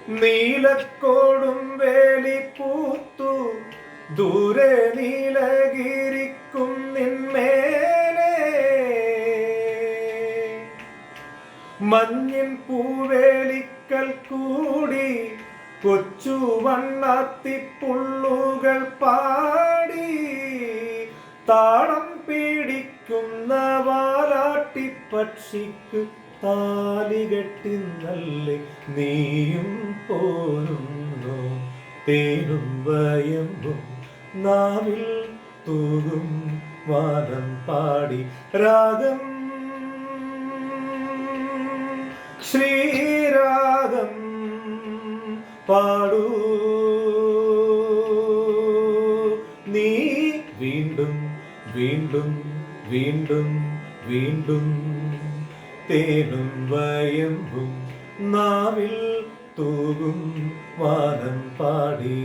നീലക്കോടും വേലിപ്പൂത്തു ദൂരെ നീലഗിരിക്കും നിന്മേലെ മഞ്ഞിൻ പൂവേലിക്കൽ കൂടി കൊച്ചു വണ്ണാത്തിപ്പുള്ളുകൾ പാടി താളം പിടിക്കുന്ന വാലാട്ടിപ്പക്ഷിക്ക് താലി കെട്ടിന്നല്ലേ നീയും പോരുന്നു. തേനും വയമ്പും നാവിൽ തൂകും വാദം പാടി രാഗം ശ്രീരാഗം പാടൂ നീ വീണ്ടും വീണ്ടും വീണ്ടും വീണ്ടും. തേനും വയമ്പും നാവിൽ തൂകും വാനം പാടി.